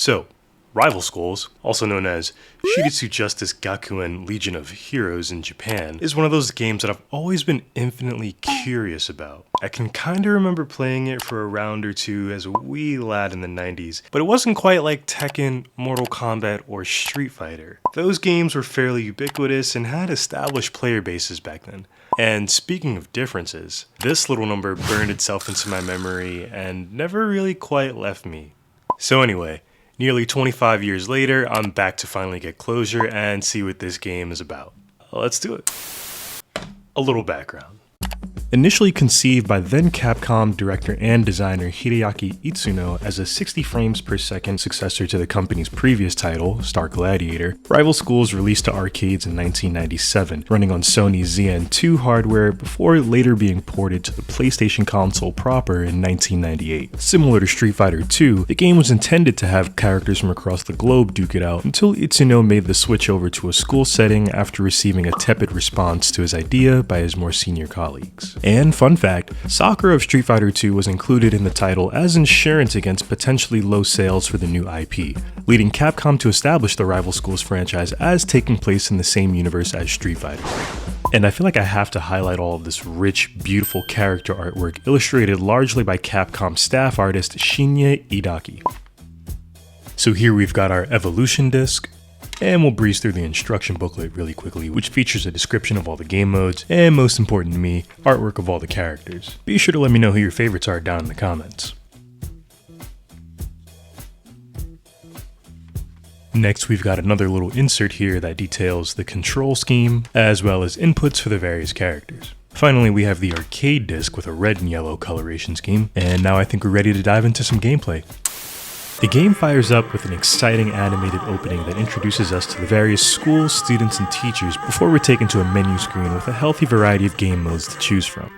So, Rival Schools, also known as Shiritsu Justice Gakuen Legion of Heroes in Japan, is one of those games that I've always been infinitely curious about. I can kinda remember playing it for a round or two as a wee lad in the 90s, but it wasn't quite like Tekken, Mortal Kombat, or Street Fighter. Those games were fairly ubiquitous and had established player bases back then. And speaking of differences, this little number burned itself into my memory and never really quite left me. So anyway, nearly 25 years later, I'm back to finally get closure and see what this game is about. Let's do it. A little background. Initially conceived by then Capcom director and designer Hideaki Itsuno as a 60 frames per second successor to the company's previous title, Star Gladiator, Rival Schools released to arcades in 1997, running on Sony's ZN2 hardware before later being ported to the PlayStation console proper in 1998. Similar to Street Fighter II, the game was intended to have characters from across the globe duke it out until Itsuno made the switch over to a school setting after receiving a tepid response to his idea by his more senior colleagues. And fun fact, Sakura of Street Fighter II was included in the title as insurance against potentially low sales for the new IP, leading Capcom to establish the Rival Schools franchise as taking place in the same universe as Street Fighter. And I feel like I have to highlight all of this rich, beautiful character artwork illustrated largely by Capcom staff artist Shinya Idaki. So here we've got our evolution disc, and we'll breeze through the instruction booklet really quickly, which features a description of all the game modes, and most important to me, artwork of all the characters. Be sure to let me know who your favorites are down in the comments. Next, we've got another little insert here that details the control scheme, as well as inputs for the various characters. Finally, we have the arcade disc with a red and yellow coloration scheme, and now I think we're ready to dive into some gameplay. The game fires up with an exciting animated opening that introduces us to the various schools, students, and teachers before we're taken to a menu screen with a healthy variety of game modes to choose from.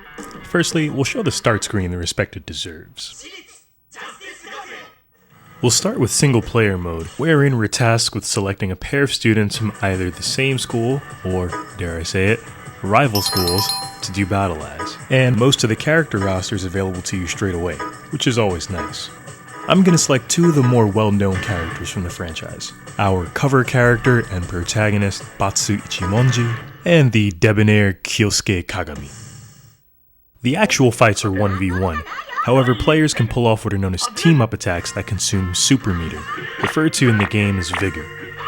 Firstly, we'll show the start screen the respect it deserves. We'll start with single player mode, wherein we're tasked with selecting a pair of students from either the same school, or, dare I say it, rival schools, to do battle as. And most of the character roster is available to you straight away, which is always nice. I'm going to select two of the more well-known characters from the franchise, our cover character and protagonist Batsu Ichimonji, and the debonair Kyosuke Kagami. The actual fights are 1v1, however players can pull off what are known as team-up attacks that consume super meter, referred to in the game as Vigor.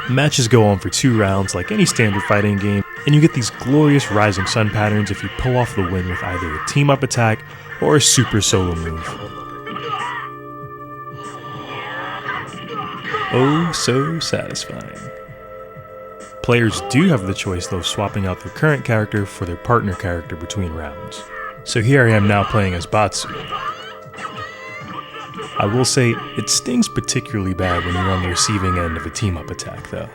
Matches go on for 2 rounds like any standard fighting game, and you get these glorious rising sun patterns if you pull off the win with either a team-up attack or a super solo move. Oh, so satisfying. Players do have the choice though of swapping out their current character for their partner character between rounds. So here I am now playing as Batsu. I will say, it stings particularly bad when you're on the receiving end of a team-up attack though.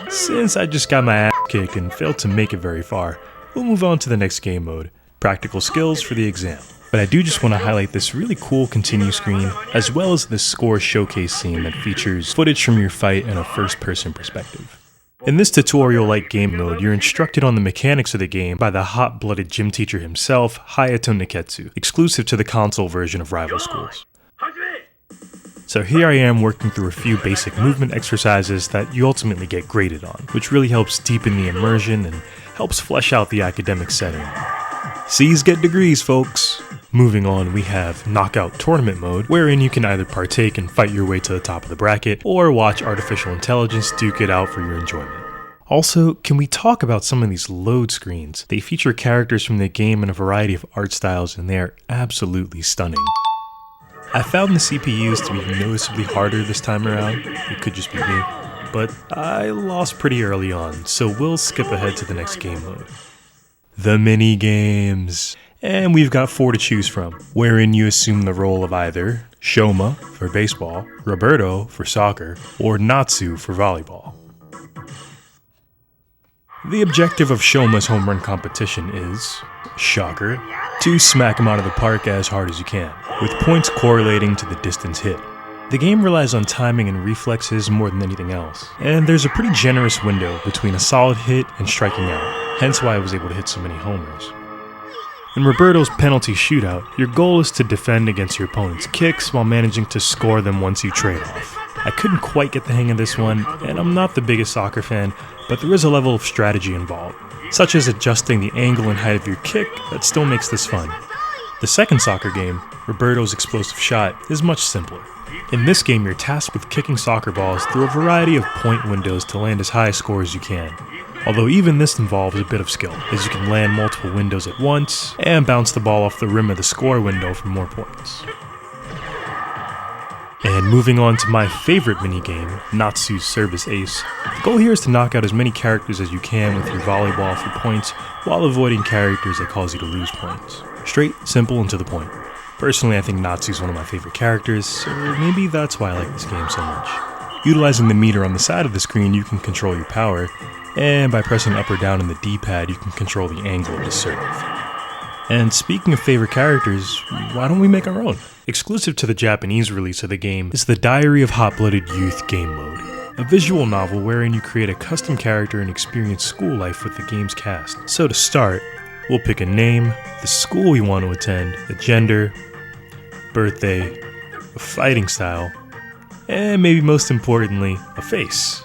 Since I just got my ass kicked and failed to make it very far, we'll move on to the next game mode, Practical Skills for the Exam. But I do just want to highlight this really cool continue screen, as well as this score showcase scene that features footage from your fight in a first-person perspective. In this tutorial-like game mode, you're instructed on the mechanics of the game by the hot-blooded gym teacher himself, Hayato Neketsu, exclusive to the console version of Rival Schools. So here I am working through a few basic movement exercises that you ultimately get graded on, which really helps deepen the immersion and helps flesh out the academic setting. C's get degrees, folks! Moving on, we have Knockout Tournament mode, wherein you can either partake and fight your way to the top of the bracket, or watch artificial intelligence duke it out for your enjoyment. Also, can we talk about some of these load screens? They feature characters from the game in a variety of art styles, and they are absolutely stunning. I found the CPUs to be noticeably harder this time around, it could just be me, but I lost pretty early on, so we'll skip ahead to the next game mode. The mini games. And we've got 4 to choose from, wherein you assume the role of either Shoma for baseball, Roberto for soccer, or Natsu for volleyball. The objective of Shoma's home run competition is, shocker, to smack him out of the park as hard as you can, with points correlating to the distance hit. The game relies on timing and reflexes more than anything else, and there's a pretty generous window between a solid hit and striking out, hence why I was able to hit so many homers. In Roberto's penalty shootout, your goal is to defend against your opponent's kicks while managing to score them once you trade off. I couldn't quite get the hang of this one, and I'm not the biggest soccer fan, but there is a level of strategy involved, such as adjusting the angle and height of your kick that still makes this fun. The second soccer game, Roberto's Explosive Shot, is much simpler. In this game, you're tasked with kicking soccer balls through a variety of point windows to land as high a score as you can. Although even this involves a bit of skill, as you can land multiple windows at once and bounce the ball off the rim of the score window for more points. And moving on to my favorite minigame, Natsu's Service Ace, the goal here is to knock out as many characters as you can with your volleyball for points while avoiding characters that cause you to lose points. Straight, simple, and to the point. Personally, I think Natsu's one of my favorite characters, so maybe that's why I like this game so much. Utilizing the meter on the side of the screen, you can control your power, and by pressing up or down in the D-pad, you can control the angle of the serve. And speaking of favorite characters, why don't we make our own? Exclusive to the Japanese release of the game is the Diary of Hot-Blooded Youth game mode, a visual novel wherein you create a custom character and experience school life with the game's cast. So to start, we'll pick a name, the school we want to attend, a gender, birthday, a fighting style, and maybe most importantly, a face.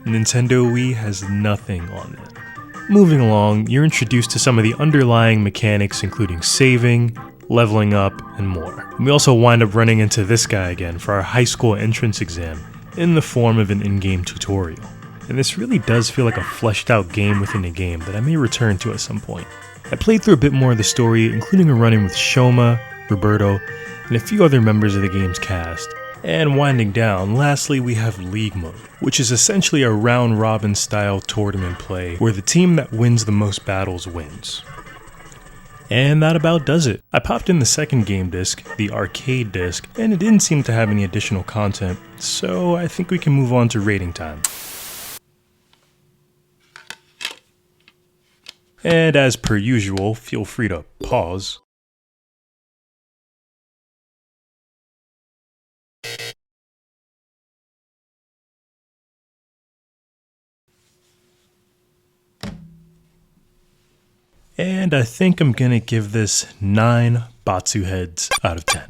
Nintendo Wii has nothing on it. Moving along, you're introduced to some of the underlying mechanics including saving, leveling up, and more. And we also wind up running into this guy again for our high school entrance exam in the form of an in-game tutorial. And this really does feel like a fleshed out game within a game that I may return to at some point. I played through a bit more of the story, including a run-in with Shoma, Roberto, and a few other members of the game's cast. And winding down, lastly we have League Mode, which is essentially a round-robin style tournament play where the team that wins the most battles wins. And that about does it. I popped in the second game disc, the arcade disc, and it didn't seem to have any additional content, so I think we can move on to rating time. And as per usual, feel free to pause. And I think I'm gonna give this 9 Batsu heads out of 10.